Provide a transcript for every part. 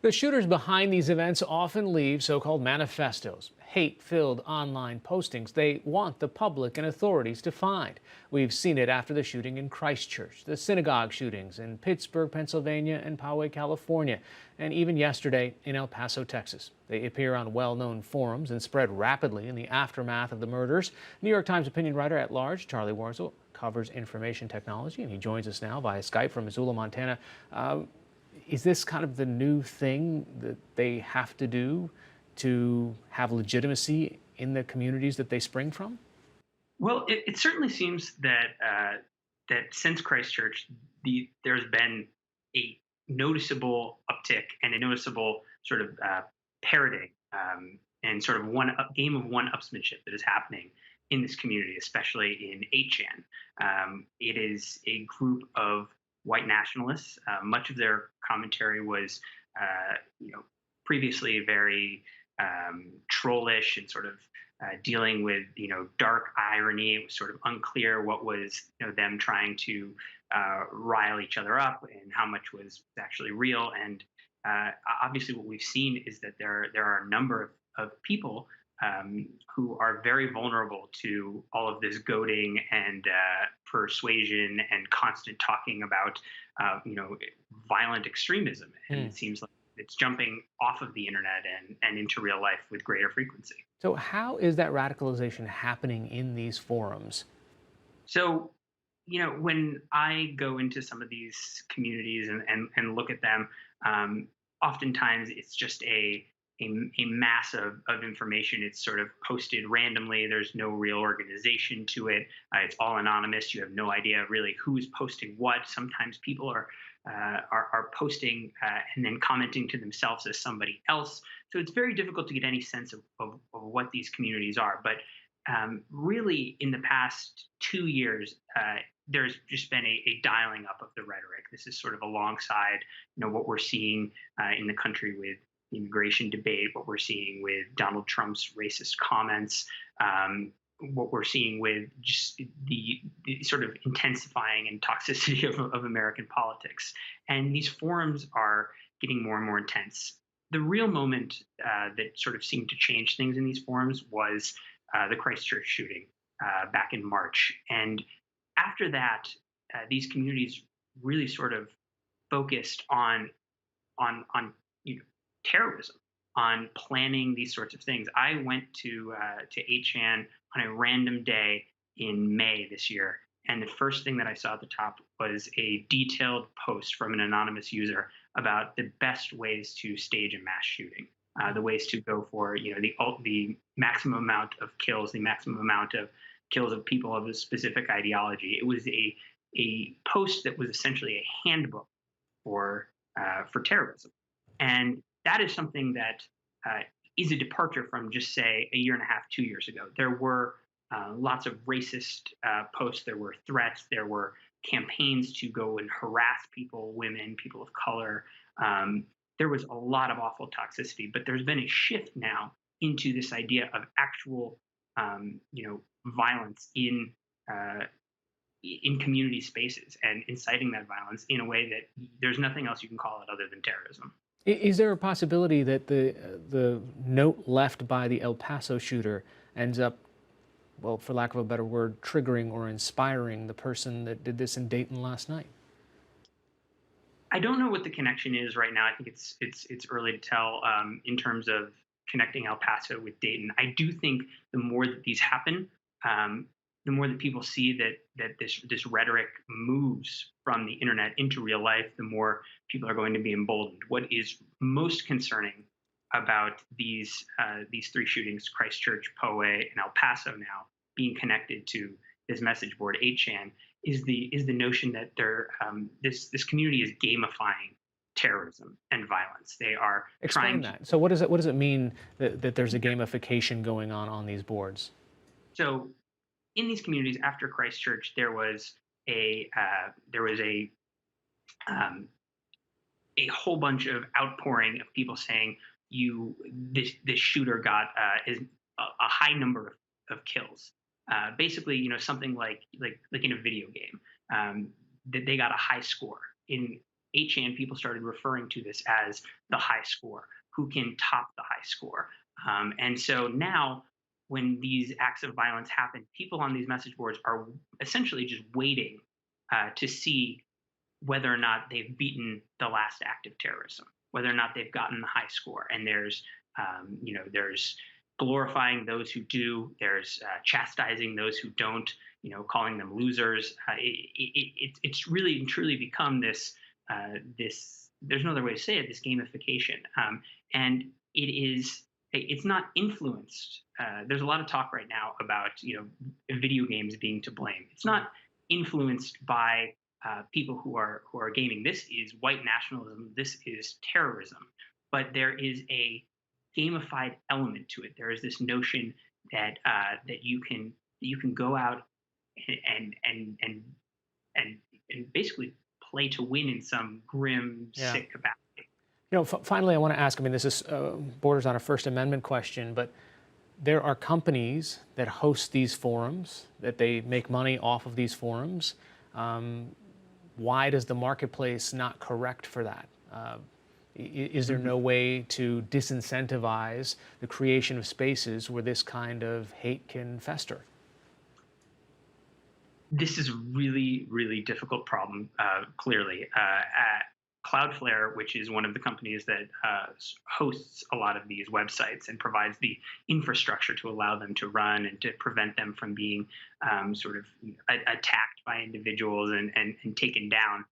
The shooters behind these events often leave so-called manifestos, hate-filled online postings they want the public and authorities to find. We've seen it after the shooting in Christchurch, the synagogue shootings in Pittsburgh, Pennsylvania, and Poway, California, and even yesterday in El Paso, Texas. They appear on well-known forums and spread rapidly in the aftermath of the murders. New York Times opinion writer at large, Charlie Warzel, covers information technology, and he joins us now via Skype from Missoula, Montana. Is this kind of the new thing that they have to do to have legitimacy in the communities that they spring from? Well, it certainly seems that that since Christchurch, there's been a noticeable uptick and a noticeable sort of parroting and sort of game of one-upsmanship that is happening in this community, especially in 8chan. It is a group of white nationalists. Much of their commentary was, you know, previously very trollish and sort of dealing with dark irony. It was sort of unclear what was them trying to rile each other up and how much was actually real. And obviously, what we've seen is that there are a number of people who are very vulnerable to all of this goading and persuasion and constant talking about violent extremism. And Hmm. it seems like it's jumping off of the internet and into real life with greater frequency. So, how is that radicalization happening in these forums? So, when I go into some of these communities and look at them, um, oftentimes it's just a mass of information. It's sort of posted randomly. There's no real organization to it. It's all anonymous. You have no idea really who's posting what. Sometimes people are posting and then commenting to themselves as somebody else. So it's very difficult to get any sense of what these communities are. But really, in the past 2 years, there's just been a dialing up of the rhetoric. This is sort of alongside, what we're seeing in the country with the immigration debate, what we're seeing with Donald Trump's racist comments, what we're seeing with just the sort of intensifying and toxicity of American politics. And these forums are getting more and more intense. The real moment that sort of seemed to change things in these forums was the Christchurch shooting back in March. And after that, these communities really sort of focused on terrorism, on planning these sorts of things. I went to 8chan on a random day in May this year, and the first thing that I saw at the top was a detailed post from an anonymous user about the best ways to stage a mass shooting, the ways to go for the maximum amount of kills, the maximum amount of kills of people of a specific ideology. It was a post that was essentially a handbook for terrorism. And that is something that uh, is a departure from just say a year and a half, 2 years ago. There were lots of racist posts, there were threats, there were campaigns to go and harass people, women, people of color. There was a lot of awful toxicity, but there's been a shift now into this idea of actual, violence uh, in community spaces and inciting that violence in a way that there's nothing else you can call it other than terrorism. Is there a possibility that the note left by the El Paso shooter ends up, well, for lack of a better word, triggering or inspiring the person that did this in Dayton last night? I don't know what the connection is right now. I think it's early to tell in terms of connecting El Paso with Dayton. I do think the more that these happen, um, the more that people see that this rhetoric moves from the internet into real life, the more people are going to be emboldened. What is most concerning about these three shootings, Christchurch, Poway, and El Paso, now being connected to this message board 8chan, is the notion that this community is gamifying terrorism and violence. They are Explain trying to. that. So what does it mean that there's a gamification going on these boards? So in these communities after Christchurch, um, a whole bunch of outpouring of people saying this shooter got is a high number of kills. Basically, something like in a video game, that they got a high score in 8chan, people started referring to this as the high score. Who can top the high score? And so now, when these acts of violence happen, people on these message boards are essentially just waiting to see whether or not they've beaten the last act of terrorism, whether or not they've gotten the high score. And there's glorifying those who do, there's chastising those who don't, calling them losers. It's really and truly become this. There's no other way to say it. This gamification, and it's not influenced. There's a lot of talk right now about video games being to blame. It's not influenced by people who are gaming. This is white nationalism. This is terrorism. But there is a gamified element to it. There is this notion that you can go out and and and and basically play to win in some grim, Yeah. sick capacity. Finally, I want to ask, I mean, this is borders on a First Amendment question, but there are companies that host these forums, that they make money off of these forums. Why does the marketplace not correct for that? Is there no way to disincentivize the creation of spaces where this kind of hate can fester? This is a really, really difficult problem, clearly. At Cloudflare, which is one of the companies that hosts a lot of these websites and provides the infrastructure to allow them to run and to prevent them from being sort of attacked by individuals and taken down,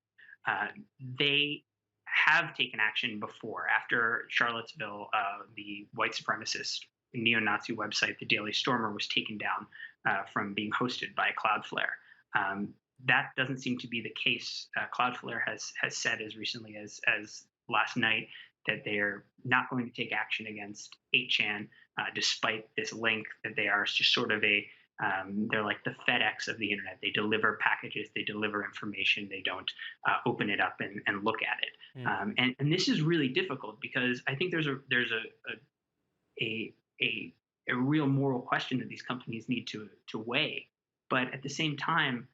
they have taken action before. After Charlottesville, the white supremacist neo-Nazi website, the Daily Stormer, was taken down from being hosted by Cloudflare. That doesn't seem to be the case. Cloudflare has said as recently as last night that they are not going to take action against 8chan, despite this link that they are just sort of they're like the FedEx of the internet. They deliver packages, they deliver information, they don't open it up and look at it. And this is really difficult because I think there's a real moral question that these companies need to weigh. But at the same time,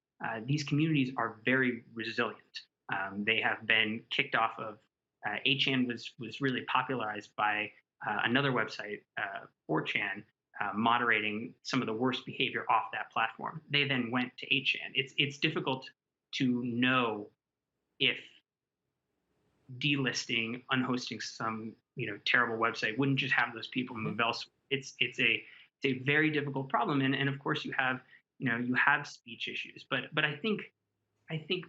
these communities are very resilient. They have been kicked off of. 8chan was really popularized by another website, 4chan, moderating some of the worst behavior off that platform. They then went to 8chan. It's difficult to know if delisting, unhosting some terrible website wouldn't just have those people move elsewhere. It's a very difficult problem, and of course you have speech issues, but I think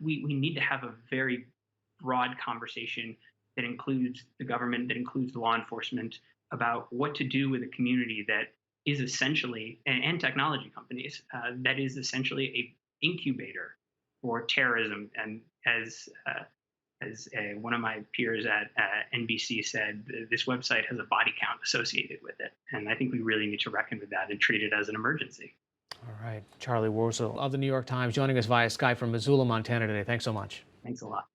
we need to have a very broad conversation that includes the government, that includes law enforcement, about what to do with a community that is essentially, and technology companies, that is essentially a incubator for terrorism. And as one of my peers at NBC said, this website has a body count associated with it, and I think we really need to reckon with that and treat it as an emergency. All right. Charlie Warzel of the New York Times joining us via Skype from Missoula, Montana today. Thanks so much. Thanks a lot.